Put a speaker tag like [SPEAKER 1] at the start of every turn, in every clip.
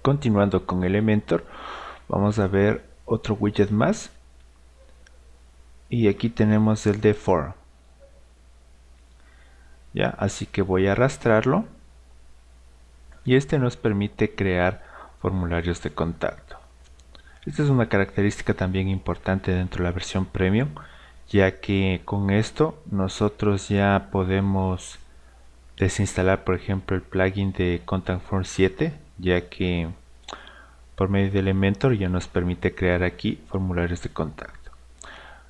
[SPEAKER 1] Continuando con Elementor, vamos a ver otro widget más. Y aquí tenemos el de for. Ya, así que voy a arrastrarlo. Y este nos permite crear formularios de contacto. Esta es una característica también importante dentro de la versión premium, ya que con esto nosotros ya podemos desinstalar, por ejemplo, el plugin de Contact Form 7, ya que por medio de Elementor ya nos permite crear aquí formularios de contacto.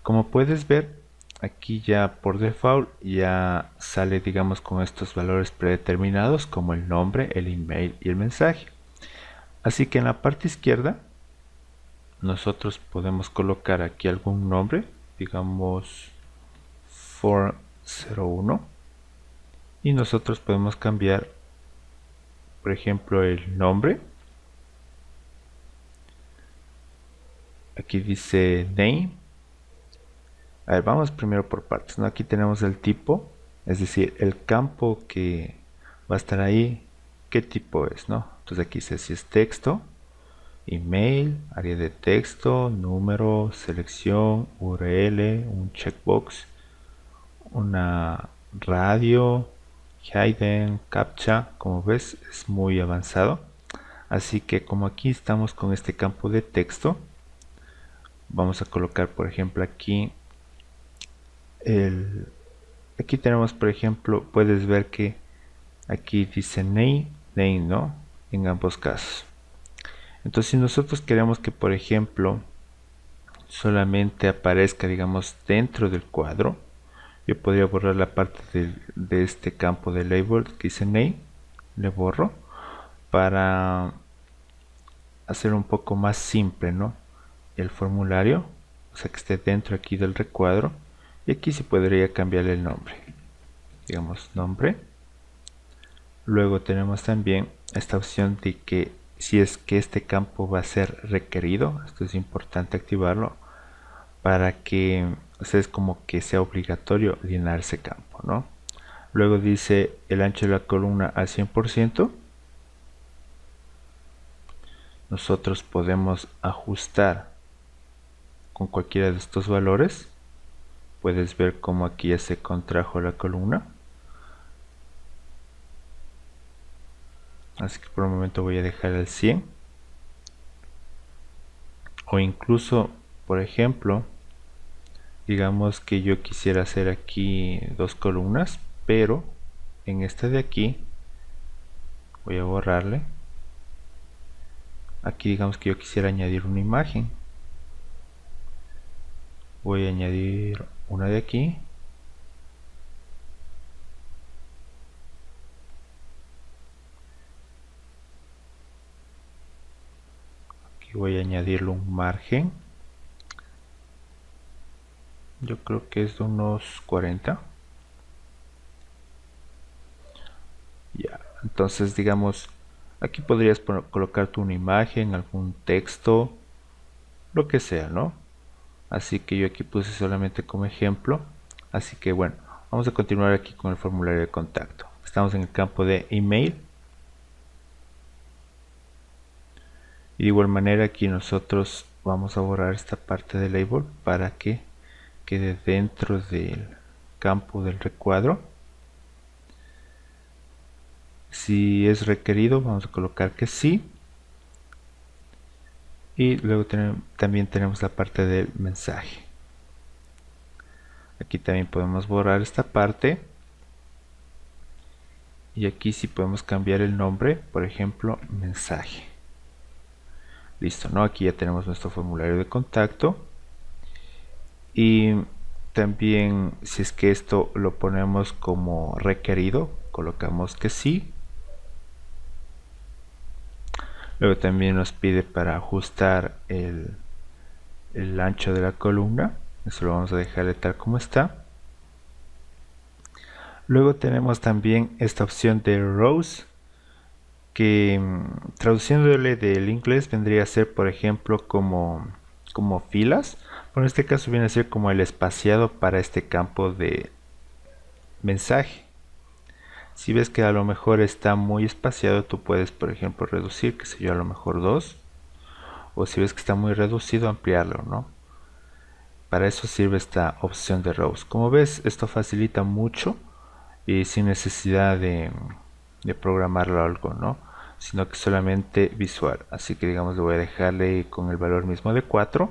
[SPEAKER 1] Como puedes ver, aquí ya por default ya sale, digamos, con estos valores predeterminados como el nombre, el email y el mensaje. Así que en la parte izquierda nosotros podemos colocar aquí algún nombre, digamos 401, y nosotros podemos cambiar, por ejemplo, el nombre. Aquí dice name. A ver, vamos primero por partes, ¿no? Aquí tenemos el tipo, es decir, el campo que va a estar ahí, qué tipo es, ¿no? Entonces aquí dice si es texto, email, área de texto, número, selección, URL, un checkbox, una radio, hidden, captcha. Como ves, es muy avanzado. Así que como aquí estamos con este campo de texto, vamos a colocar, por ejemplo, aquí aquí tenemos, por ejemplo, puedes ver que aquí dice name, ¿no? En ambos casos. Entonces, si nosotros queremos que, por ejemplo, solamente aparezca, digamos, dentro del cuadro, yo podría borrar la parte de este campo de label que dice name, le borro para hacer un poco más simple, ¿no? El formulario, o sea que esté dentro aquí del recuadro, y aquí se podría cambiar el nombre, digamos nombre. Luego tenemos también esta opción de que si es que este campo va a ser requerido, esto es importante activarlo para que es como que sea obligatorio llenar ese campo, ¿no? Luego dice el ancho de la columna al 100%. Nosotros podemos ajustar con cualquiera de estos valores. Puedes ver cómo aquí ya se contrajo la columna. Así que por el momento voy a dejar el 100. O incluso, por ejemplo, digamos que yo quisiera hacer aquí dos columnas, pero en esta de aquí voy a borrarle. Aquí digamos que yo quisiera añadir una imagen. Voy a añadir una de aquí. Aquí voy a añadirle un margen. Yo creo que es de unos 40. Ya, entonces digamos, aquí podrías colocar tú una imagen, algún texto, lo que sea, ¿no? Así que yo aquí puse solamente como ejemplo. Así que bueno, vamos a continuar aquí con el formulario de contacto. Estamos en el campo de email. Y de igual manera aquí nosotros vamos a borrar esta parte de label para que quede dentro del campo del recuadro. Si es requerido vamos a colocar que sí. Y luego también tenemos la parte del mensaje. Aquí también podemos borrar esta parte. Y aquí sí podemos cambiar el nombre, por ejemplo, mensaje. Listo, ¿no? Aquí ya tenemos nuestro formulario de contacto. Y también si es que esto lo ponemos como requerido, colocamos que sí. Luego también nos pide para ajustar el ancho de la columna. Eso lo vamos a dejar de tal como está. Luego tenemos también esta opción de rows, que traduciéndole del inglés vendría a ser, por ejemplo, como filas. Pero en este caso viene a ser como el espaciado para este campo de mensaje. Si ves que a lo mejor está muy espaciado, tú puedes, por ejemplo, reducir, qué sé yo, a lo mejor 2. O si ves que está muy reducido, ampliarlo, ¿no? Para eso sirve esta opción de rows. Como ves, esto facilita mucho y sin necesidad de programarlo algo, ¿no? Sino que solamente visual. Así que digamos, le voy a dejarle con el valor mismo de 4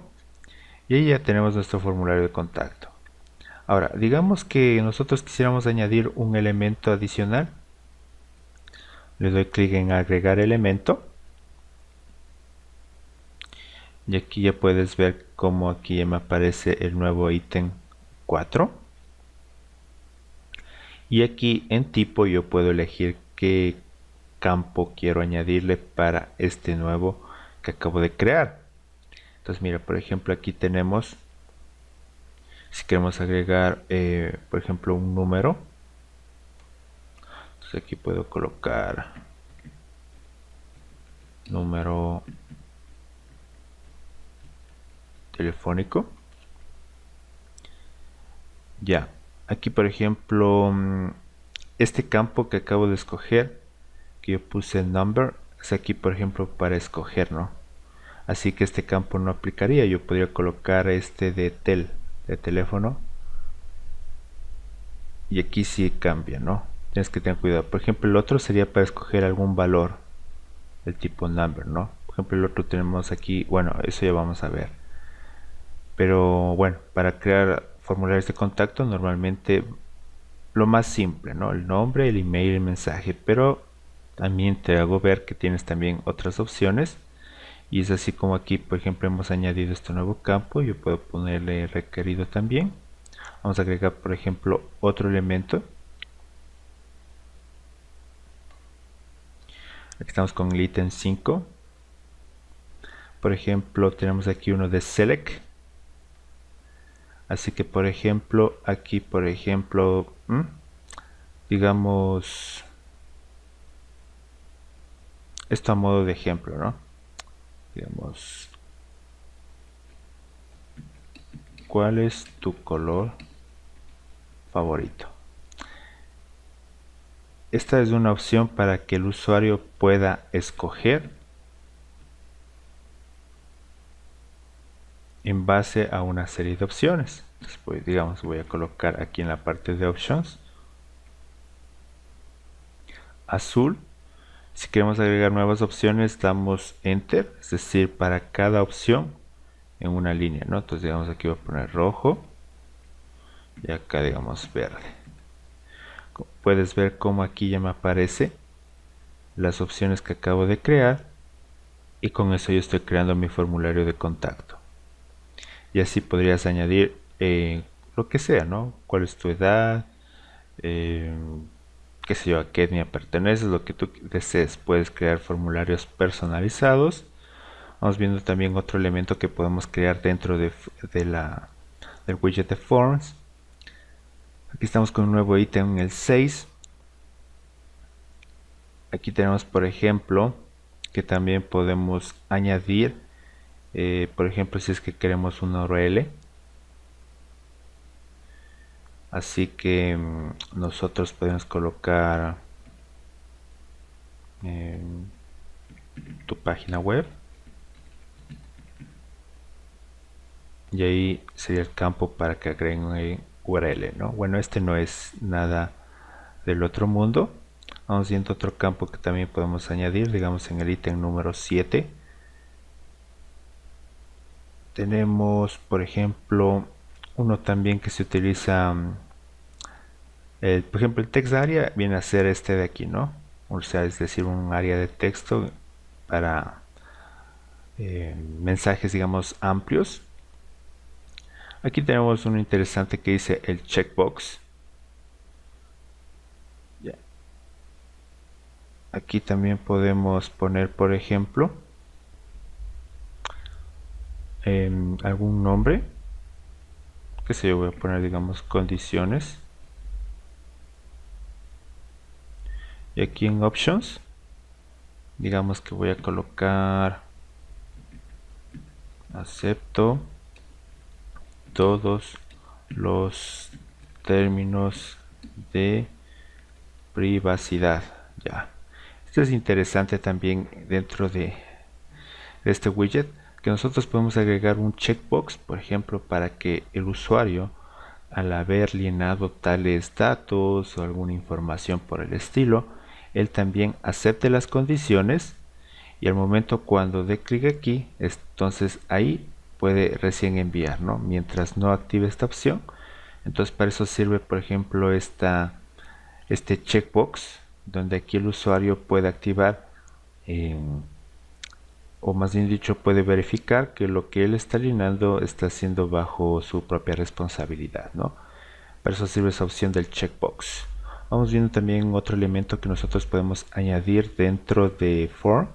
[SPEAKER 1] y ahí ya tenemos nuestro formulario de contacto. Ahora, digamos que nosotros quisiéramos añadir un elemento adicional. Le doy clic en agregar elemento. Y aquí ya puedes ver cómo aquí ya me aparece el nuevo ítem 4. Y aquí en tipo yo puedo elegir qué campo quiero añadirle para este nuevo que acabo de crear. Entonces mira, por ejemplo aquí tenemos, si queremos agregar por ejemplo un número, entonces aquí puedo colocar número telefónico. Ya, aquí por ejemplo este campo que acabo de escoger, que yo puse number, es aquí por ejemplo para escoger, ¿no? Así que este campo no aplicaría. Yo podría colocar este de teléfono, y aquí sí cambia, ¿no? Tienes que tener cuidado. Por ejemplo, el otro sería para escoger algún valor del tipo number, ¿no? Por ejemplo, el otro tenemos aquí, bueno, eso ya vamos a ver. Pero bueno, para crear formularios de contacto normalmente lo más simple, ¿no? El nombre, el email, el mensaje, pero también te hago ver que tienes también otras opciones. Y es así como aquí, por ejemplo, hemos añadido este nuevo campo. Yo puedo ponerle requerido también. Vamos a agregar, por ejemplo, otro elemento. Aquí estamos con el ítem 5. Por ejemplo, tenemos aquí uno de select. Así que, por ejemplo, aquí, por ejemplo, digamos, esto a modo de ejemplo, ¿no? Digamos, ¿cuál es tu color favorito? Esta es una opción para que el usuario pueda escoger en base a una serie de opciones. Entonces, pues, digamos, voy a colocar aquí en la parte de options azul. Si queremos agregar nuevas opciones, damos enter, es decir, para cada opción en una línea, ¿no? Entonces, digamos, aquí voy a poner rojo y acá, digamos, verde. Puedes ver cómo aquí ya me aparece las opciones que acabo de crear, y con eso yo estoy creando mi formulario de contacto. Y así podrías añadir lo que sea, ¿no? ¿Cuál es tu edad? Qué sé yo, a qué etnia perteneces, lo que tú desees. Puedes crear formularios personalizados. Vamos viendo también otro elemento que podemos crear dentro del widget de Forms. Aquí estamos con un nuevo ítem en el 6. Aquí tenemos, por ejemplo, que también podemos añadir, por ejemplo, si es que queremos una URL. Así que nosotros podemos colocar tu página web. Y ahí sería el campo para que agreguen URL, ¿no? Bueno, este no es nada del otro mundo. Vamos viendo otro campo que también podemos añadir, digamos en el ítem número 7. Tenemos, por ejemplo, uno también que se utiliza, por ejemplo, el text area viene a ser este de aquí, ¿no? O sea, es decir, un área de texto para mensajes, digamos, amplios. Aquí tenemos uno interesante que dice el checkbox. Aquí también podemos poner, por ejemplo, algún nombre. Que sé yo, voy a poner, digamos, condiciones. Y aquí en options, digamos que voy a colocar acepto todos los términos de privacidad. Ya. Esto es interesante también dentro de este widget, que nosotros podemos agregar un checkbox, por ejemplo, para que el usuario, al haber llenado tales datos o alguna información por el estilo, él también acepte las condiciones, y al momento cuando dé clic aquí, entonces ahí puede recién enviar, ¿no? Mientras no active esta opción. Entonces para eso sirve, por ejemplo, este checkbox, donde aquí el usuario puede activar, o más bien dicho, puede verificar que lo que él está llenando está haciendo bajo su propia responsabilidad, ¿no? Para eso sirve esa opción del checkbox. Vamos viendo también otro elemento que nosotros podemos añadir dentro de form.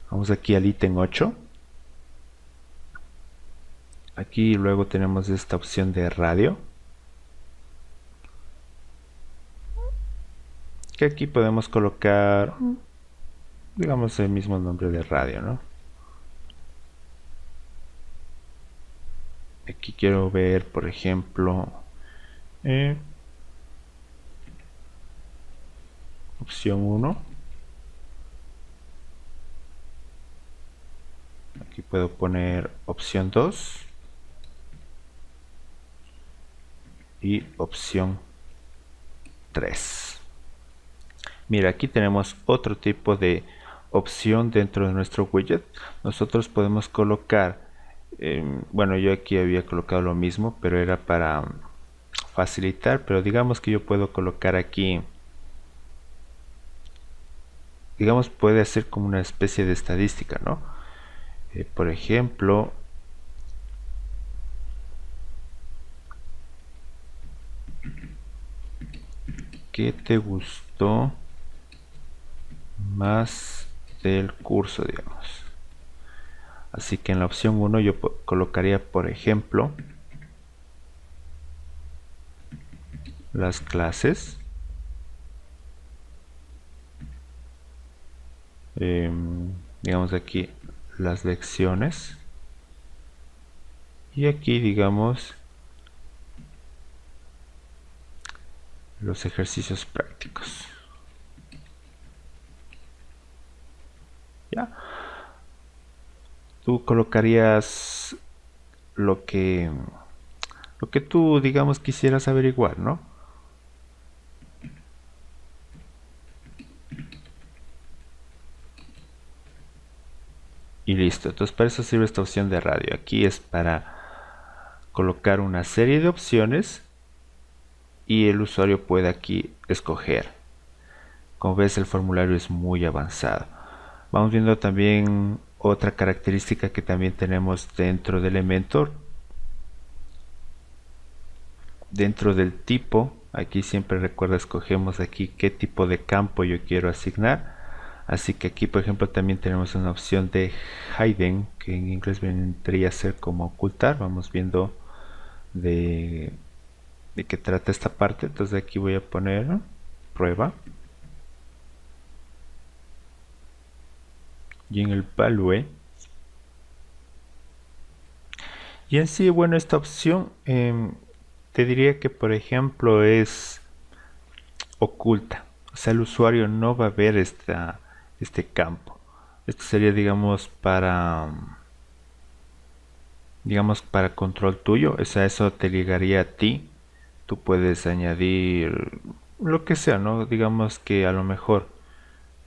[SPEAKER 1] Vamos aquí al ítem 8. Aquí luego tenemos esta opción de radio, que aquí podemos colocar, digamos, el mismo nombre de radio, ¿no? Aquí quiero ver, por ejemplo, opción 1. Aquí puedo poner opción 2 y opción 3. Mira, aquí tenemos otro tipo de opción dentro de nuestro widget. Nosotros podemos colocar, bueno, yo aquí había colocado lo mismo, pero era para facilitar, pero digamos que yo puedo colocar aquí, digamos, puede hacer como una especie de estadística, ¿no? Por ejemplo, ¿qué te gustó más del curso, digamos? Así que en la opción 1 yo colocaría, por ejemplo, las clases, digamos aquí las lecciones, y aquí digamos los ejercicios prácticos. ¿Ya? Tú colocarías lo que tú, digamos, quisieras averiguar, ¿no? Y listo. Entonces para eso sirve esta opción de radio. Aquí es para colocar una serie de opciones y el usuario puede aquí escoger. Como ves, el formulario es muy avanzado. Vamos viendo también otra característica que también tenemos dentro de Elementor. Dentro del tipo, aquí siempre recuerda, escogemos aquí qué tipo de campo yo quiero asignar. Así que aquí, por ejemplo, también tenemos una opción de hidden, que en inglés vendría a ser como ocultar. Vamos viendo de qué trata esta parte. Entonces aquí voy a poner prueba. Y en el value. Y en sí, bueno, esta opción te diría que, por ejemplo, es oculta. O sea, el usuario no va a ver este campo. Esto sería, digamos, para control tuyo. O sea, eso te ligaría a ti. Tú puedes añadir lo que sea, ¿no? Digamos que a lo mejor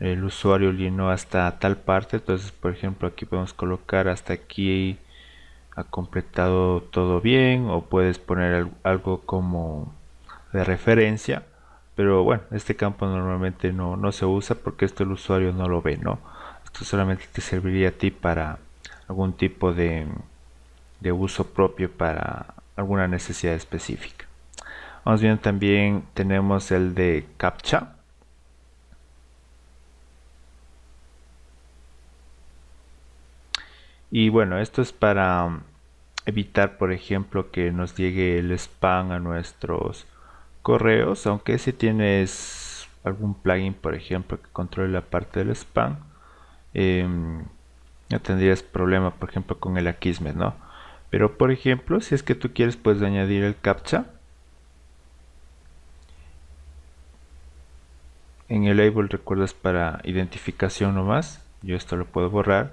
[SPEAKER 1] el usuario llenó hasta tal parte. Entonces, por ejemplo, aquí podemos colocar hasta aquí ha completado todo bien, o puedes poner algo como de referencia, pero bueno, este campo normalmente no se usa porque esto el usuario no lo ve, ¿no? Esto solamente te serviría a ti para algún tipo de uso propio para alguna necesidad específica. Vamos viendo también, tenemos el de CAPTCHA. Y bueno, esto es para evitar, por ejemplo, que nos llegue el spam a nuestros correos, aunque si tienes algún plugin, por ejemplo, que controle la parte del spam, no tendrías problema, por ejemplo, con el Akismet, ¿no? Pero, por ejemplo, si es que tú quieres, puedes añadir el CAPTCHA En el label recuerdas para identificación nomás. Yo esto lo puedo borrar.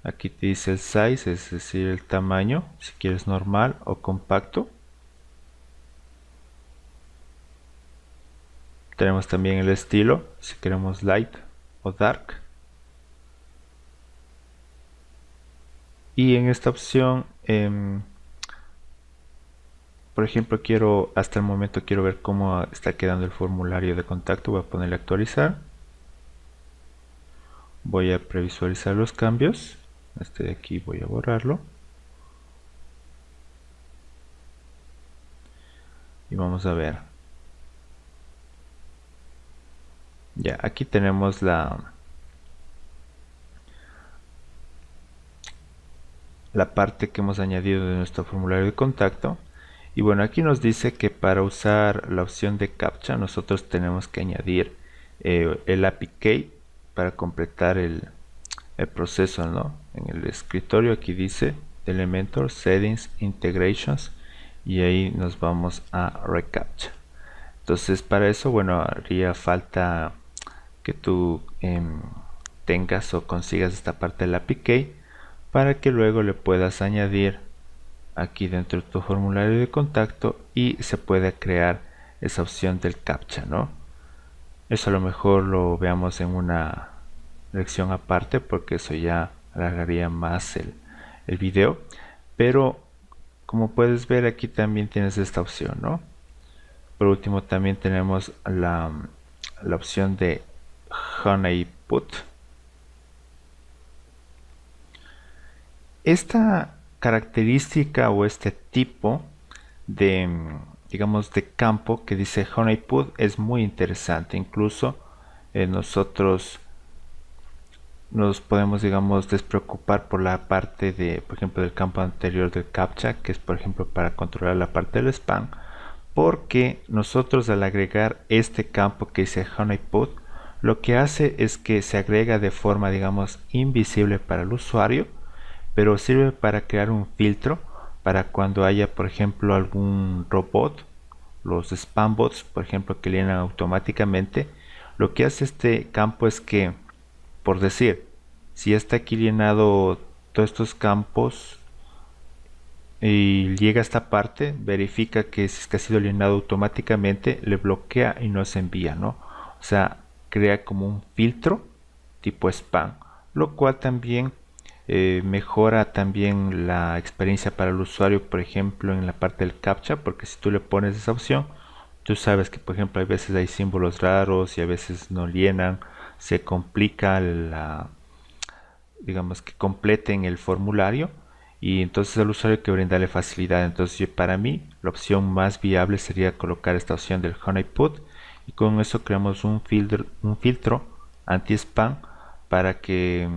[SPEAKER 1] Aquí te dice el size, es decir, el tamaño, si quieres normal o compacto. Tenemos también el estilo, si queremos light o dark. Y en esta opción, por ejemplo, hasta el momento quiero ver cómo está quedando el formulario de contacto. Voy a ponerle actualizar. Voy a previsualizar los cambios. Este de aquí voy a borrarlo. Y vamos a ver. Ya, aquí tenemos la parte que hemos añadido de nuestro formulario de contacto. Y bueno, aquí nos dice que para usar la opción de captcha nosotros tenemos que añadir el API key para completar el proceso, ¿no? En el escritorio aquí dice Elementor, Settings, Integrations, y ahí nos vamos a reCAPTCHA. Entonces para eso, bueno, haría falta que tú tengas o consigas esta parte del API key para que luego le puedas añadir aquí dentro de tu formulario de contacto y se pueda crear esa opción del captcha, ¿no? Eso a lo mejor lo veamos en una lección aparte porque eso ya alargaría más el video, pero como puedes ver aquí también tienes esta opción, ¿no? Por último también tenemos la opción de honeypot. Esta característica o este tipo de, digamos, de campo que dice honeypot es muy interesante. Incluso nosotros nos podemos, digamos, despreocupar por la parte de, por ejemplo, del campo anterior del captcha, que es, por ejemplo, para controlar la parte del spam, porque nosotros al agregar este campo que dice honeypot, lo que hace es que se agrega de forma, digamos, invisible para el usuario, pero sirve para crear un filtro para cuando haya, por ejemplo, algún robot, los spam bots, por ejemplo, que llenan automáticamente. Lo que hace este campo es que, por decir, si ya está aquí llenado todos estos campos y llega a esta parte, verifica que si es que ha sido llenado automáticamente, le bloquea y no se envía, ¿no? O sea, crea como un filtro tipo spam, lo cual también mejora también la experiencia para el usuario, por ejemplo, en la parte del captcha, porque si tú le pones esa opción, tú sabes que, por ejemplo, a veces hay símbolos raros y a veces no llenan, se complica digamos que completen el formulario y entonces al usuario hay que brindarle facilidad. Entonces para mí la opción más viable sería colocar esta opción del honeypot y con eso creamos un filtro anti-spam para que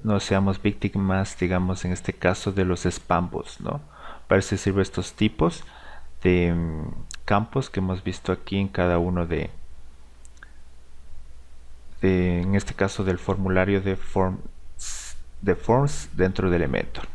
[SPEAKER 1] no seamos víctimas, digamos en este caso, de los spam bots, ¿no? Para eso sirven estos tipos de campos que hemos visto aquí en cada uno en este caso del formulario de forms dentro de Elementor.